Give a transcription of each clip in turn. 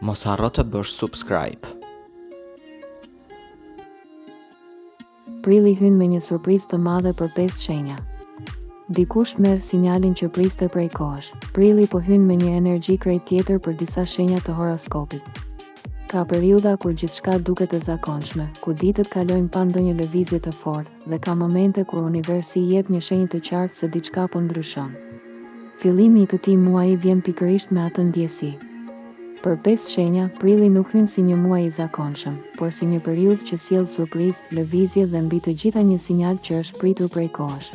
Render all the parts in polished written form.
Mos harro të bësh subscribe. Prilli hyn me një surprizë të madhe për 5 shenja. Dikush merr sinjalin që priste prej kohësh. Prilli po hyn me një energji krejt tjetër për disa shenja të horoskopit. Ka periudha kur gjithçka duket e zakonshme, ku ditët kalojnë pa ndonjë lëvizje të fortë dhe ka momente kur universi jep një shenjë të qartë se diçka po ndryshon. Fillimi i këtij muaji vjen pikërisht me atë ndjesi. Për 5 shenja, prilli nuk hyn si një muaj i zakonshëm, por si një periudhë që sjell surprizë, lëvizje dhe mbi të gjitha një sinjal që është pritur prej kohësh.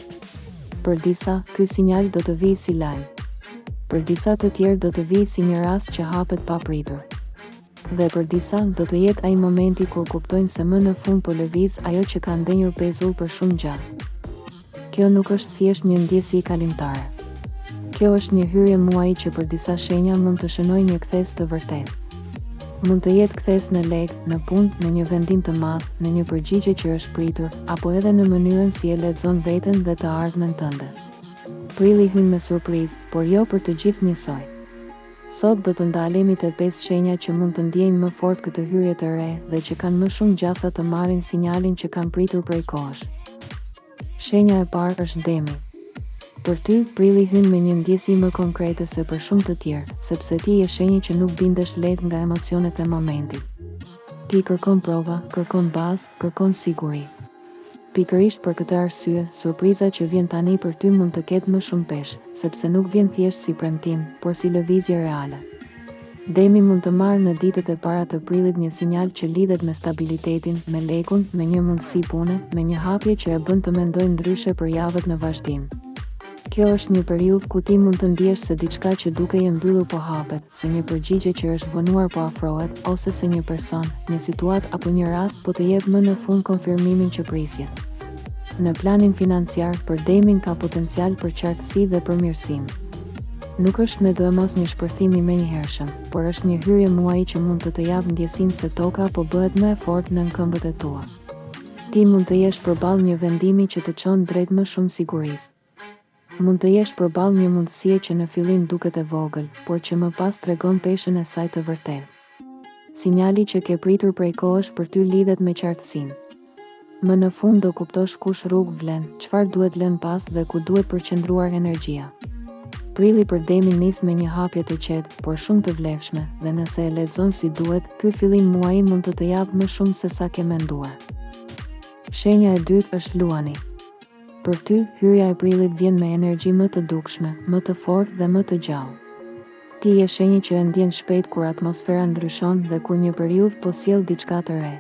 Për disa, ky sinjal do të vijë si lajm. Për disa të tjerë do të vijë si një rast që hapet pa pritur. Dhe për disa do të jetë ai momenti kur kuptojnë se më në fund po lëviz ajo që ka ndenjur pezull për shumë gjatë. Kjo nuk është thjesht një ndjesi kalimtare. Kjo është një hyrje muaji që për disa shenja mund të shënojë një kthes të vërtetë. Mund të jetë kthes në lek, në punë, në një vendim të madh, në një përgjigje që është pritur, apo edhe në mënyrën si e lexon veten dhe të ardhmen tënde. Prilli hyn me surprizë, por jo për të gjithë njësoj. Sot do të ndalemi te 5 shenja që mund të ndjejnë më fort këtë hyrje të re dhe që kanë më shumë gjasa të marrin sinjalin që kanë pritur prej kohësh. Shenja e parë është Demi. Për ty, prilli hyn me një ndjesi më konkrete se për shumë të tjerë, sepse ti je shenjë që nuk bindesh lehtë nga emocionet e momentit. Ti kërkon prova, kërkon bazë, kërkon siguri. Pikërisht për këtë arsye, surpriza që vjen tani për ty mund të ketë më shumë peshë, sepse nuk vjen thjesht si premtim, por si lëvizje reale. Demi mund të marrë në ditët e para të prillit një sinjal që lidhet me stabilitetin, me lekun, me një mundësi pune, me një hapje që e bën të mendojë ndryshe për javët në vazhdim. Kjo është një periudhë ku ti mund të ndjesh se diçka që dukej e mbyllur po hapet, se një përgjigje që është vonuar po afrohet, ose se një person, një situatë apo një rast po të jep më në fund konfirmimin që prisje. Në planin financiar, për Demin ka potencial për qartësi dhe përmirësim. Nuk është me do e mos një shpërthim i menjëhershëm, por është një hyrje muaji që mund të jap ndjesinë se toka po bëhet më e fortë nën këmbët e tua. Ti mund të jesh përballë një vendimi që të çon drejt më shumë sigurisë. Mund të jesh përballë një mundësie që në fillim duket e vogël, por që më pas tregon peshën e saj të vërtetë. Sinjali që ke pritur prej kohësh për ty lidhet me qartësinë. Më në fund do kuptosh kush rrugë vlen, çfarë duhet lënë pas dhe ku duhet përqendruar energjia. Prilli për Demin nis me një hapje të qetë, por shumë të vlefshme, dhe nëse e lexon si duhet, ky fillim muaji mund të jap më shumë se sa ke menduar. Shenja e dytë është Luani. Për ty, hyrja e prillit vjen me energji më të dukshme, më të fortë dhe më të gjallë. Ti je shenjë që e ndjen shpejt kur atmosfera ndryshon dhe kur një periudhë po sjell diçka të re.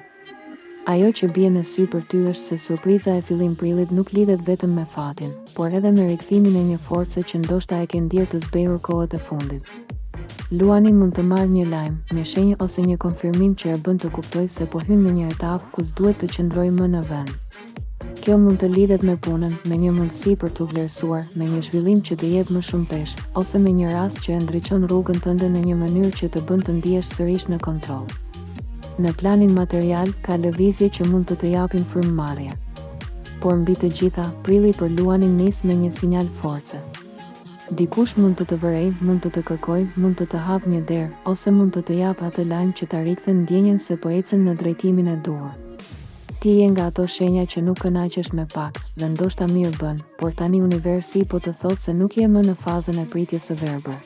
Ajo që bie në sy për ty është se surpriza e fillim prillit nuk lidhet vetëm me fatin, por edhe me rikthimin e një force që ndoshta e ke ndier të zbehur kohët e fundit. Luani mund të marrë një lajm, një shenjë ose një konfirmim që e bën të kuptojë se po hyn në një etapë ku s'duhet të qëndrojë më në vend. Kjo mund të lidhet me punën, me një mundësi për t'u vlerësuar, me një zhvillim që të jep më shumë peshë, ose me një rast që e ndriçon rrugën tënde në një mënyrë që të bën të ndihesh sërish në kontroll. Në planin material, ka lëvizje që mund të japin frymëmarrje. Por mbi të gjitha, prilli për Luanin nis me një sinjal force. Dikush mund të vërejë, mund të kërkojë, mund të hapë një derë, ose mund të jap atë lajm që ta rikthejë ndjenjen se po ecën në drejtimin e duhur. Ti je nga ato shenja që nuk kënaqesh me pak, dhe ndoshta mirë bën, por tani universi po të thotë se nuk je më në fazën e pritjes së verbër.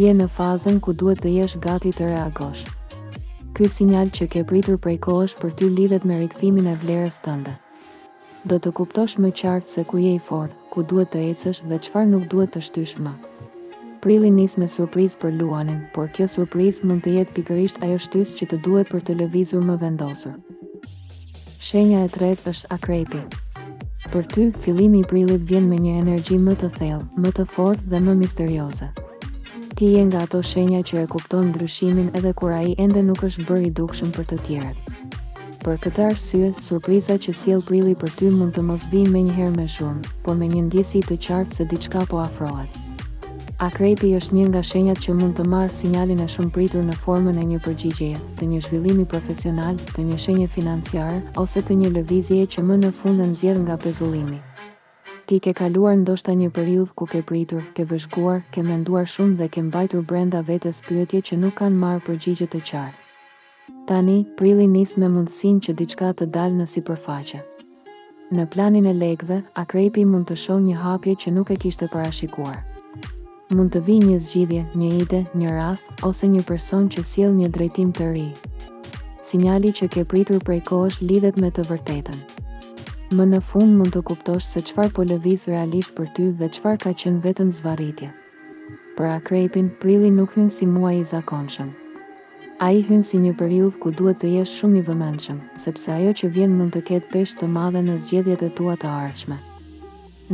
Je në fazën ku duhet të jesh gati të reagosh. Ky sinjal që ke pritur prej kohësh për ty lidhet me rikthimin e vlerës tënde. Do të kuptosh më qartë se ku je i fortë, ku duhet të ecësh dhe çfarë nuk duhet të shtysh më. Prilli nis me surprizë për Luanin, por kjo surprizë mund të jetë pikërisht ajo shtysë që të duhet për të lëvizur më vendosur. Shenja e tretë është Akrepi. Për ty, fillimi i prillit vjen me një energji më të thellë, më të fortë dhe më misterioze. Ti je nga ato shenja që e kupton ndryshimin edhe kur ai ende nuk është bërë i dukshëm për të tjerët. Për këtë arsye, surpriza që sjell prilli për ty mund të mos vijë menjëherë me zhurmë, por me një ndjesi të qartë se diçka po afrohet. Akrepi është një nga shenjat që mund të marrë sinjalin e shumë pritur në formën e një përgjigjeje, të një zhvillimi profesional, të një shenje financiare, ose të një lëvizje që më në fund nxjerr nga pezullimi. Ti ke kaluar ndoshta një periudhë ku ke pritur, ke vëzhguar, ke menduar shumë dhe ke mbajtur brenda vetes pyetje që nuk kanë marrë përgjigje të qartë. Tani, prilli nis me mundësinë që diçka të dalë në sipërfaqe. Në planin e lekëve, akrepi mund të shohë një hapje që nuk e kishte parashikuar. Mund të vijë një zgjidhje, një ide, një rast, ose një person që sjell një drejtim të ri. Sinjali që ke pritur prej kohësh lidhet me të vërtetën. Më në fund mund të kuptosh se çfarë po lëviz realisht për ty dhe çfarë ka qenë vetëm zvarritje. Për akrepin, prilli nuk hyn si muaj i zakonshëm. Ai hyn si një periudhë ku duhet të jesh shumë i vëmendshëm, sepse ajo që vjen mund të ketë peshë të madhe në zgjedhjet e tua të ardhshme.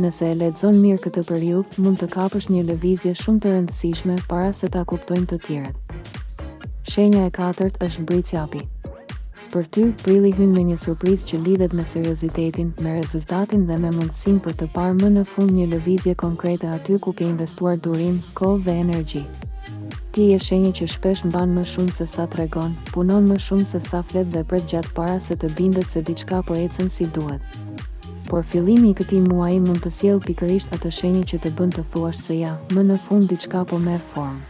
Nëse e lexon mirë këtë periudhë, mund të kapësh një lëvizje shumë të rëndësishme para se ta kuptojnë të tjerët. Shenja e katërt është bricjapi. Për ty, prilli hyn me një surprizë që lidhet me seriozitetin, me rezultatin dhe me mundësinë për të parë më në fund një lëvizje konkrete aty ku ke investuar durim, kohë dhe energji. Ti je shenjë që shpesh mban më shumë se sa tregon, punon më shumë se sa flet dhe pret gjatë para se të bindet se diçka po ecën si duhet. Por fillimi i këtij muaji mund të sjellë pikërisht atë shenjë që të bën të thuash se ja, më në fund diçka po merr formë.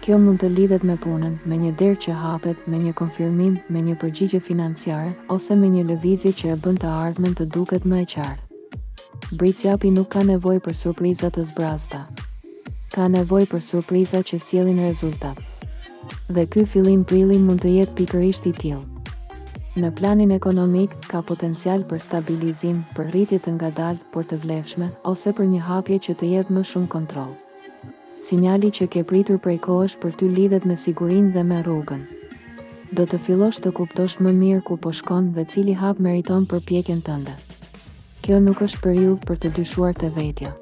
Kjo mund të lidhet me punën, me një derë që hapet, me një konfirmim, me një përgjigje financiare, ose me një lëvizje që e bën të ardhmen të duket më e qartë. Bricjapi nuk ka nevojë për surpriza të zbrazta. Ka nevojë për surpriza që sjellin rezultat. Dhe ky fillim prilli mund të jetë pikërisht i tillë. Në planin ekonomik, ka potencial për stabilizim, për rritje të ngadaltë, por të vlefshme, ose për një hapje që të jep më shumë kontroll. Sinjali që ke pritur prej kohësh për ty lidhet me sigurinë dhe me rrugën. Do të fillosh të kuptosh më mirë ku po shkon dhe cili hap meriton përpjekjen tënde. Kjo nuk është periudhë për të dyshuar te vetja.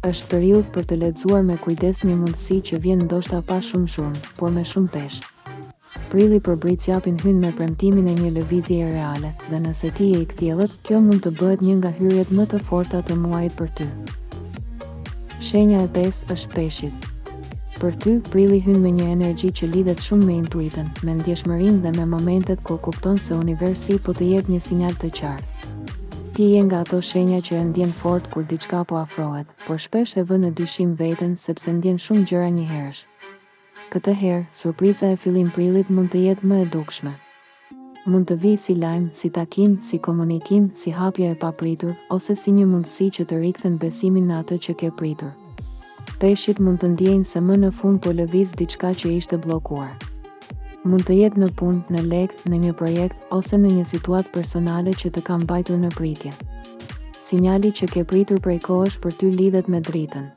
Është periudhë për të lexuar me kujdes një mundësi që vjen ndoshta pa shumë zhurmë, por me shumë peshë. Prilli për bricjapin hyn me premtimin e një lëvizjeje reale, dhe nëse ti je i kthjellët, kjo mund të bëhet një nga hyrjet më të forta të muajit për ty. Shenja e 5 është peshit. Për ty, prilli hyn me një energji që lidhet shumë me intuitën, me ndjeshmërinë dhe me momentet kur kupton se universi po të jep një sinjal të qartë. Ti je nga ato shenja që e ndjen fort kur diçka po afrohet, por shpesh e vën në dyshim veten sepse ndjen shumë gjëra njëherësh. Këtë herë, surpriza e fillim prillit mund të jetë më e dukshme. Mund të vijë si lajm, si takim, si komunikim, si hapje e papritur, ose si një mundësi që të rikthen besimin në atë që ke pritur. Peshqit mund të ndjejnë se më në fund po lëviz diçka që ishte bllokuar. Mund të jetë në punë, në lek, në një projekt, ose në një situatë personale që të ka mbajtur në pritje. Sinjali që ke pritur prej kohësh për ty lidhet me dritën.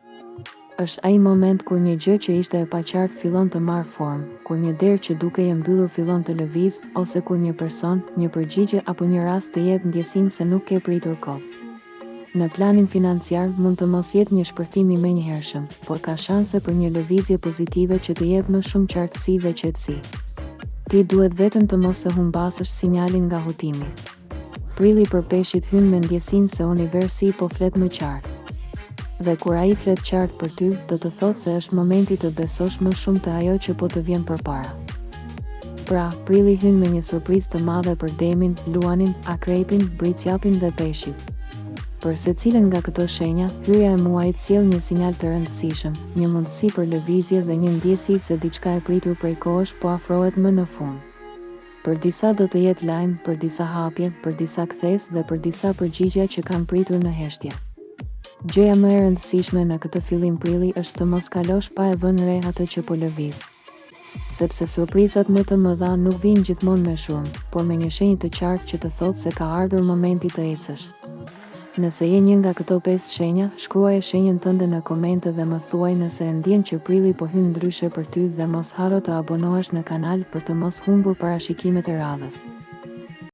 Është ai moment kur një gjë që ishte e paqartë fillon të marrë formë, kur një derë që dukej e mbyllur fillon të lëviz, ose kur një person, një përgjigje apo një rast të jep ndjesinë se nuk ke pritur kohë. Në planin financiar mund të mos jetë një shpërthim i menjëhershëm, por ka shanse për një lëvizje pozitive që të jep më shumë qartësi dhe qetësi. Ti duhet vetëm të mos e humbasësh sinjalin nga hutimi. Prilli për peshqit hyn me ndjesinë se universi po flet më qartë. Dhe kur ai flet qartë për ty, do të thotë se është momenti të besosh më shumë te ajo që po të vjen përpara. Pra, prilli hyn me një surprizë të madhe për demin, luanin, akrepin, bricjapin dhe peshqit. Për secilën nga këto shenja, hyrja e muajit sjell një sinjal të rëndësishëm, një mundësi për lëvizje dhe një ndjesi se diçka e pritur prej kohësh po afrohet më në fund. Për disa do të jetë lajm, për disa hapje, për disa kthes dhe për disa përgjigje që kanë pritur në heshtje. Gjëja më e rëndësishme në këtë fillim prilli është të mos kalosh pa e vënë re atë që po lëviz. Sepse surprizat më të mëdha nuk vijnë gjithmonë me shurmë, por me një shenjë të qartë që të thotë se ka ardhur momenti të ecësh. Nëse je një nga këto 5 shenja, shkruaje shenjën tënde në komente dhe më thuaj nëse e ndjen që prilli po hyn ndryshe për ty dhe mos haro të abonohesh në kanal për të mos humbur parashikimet e radhës.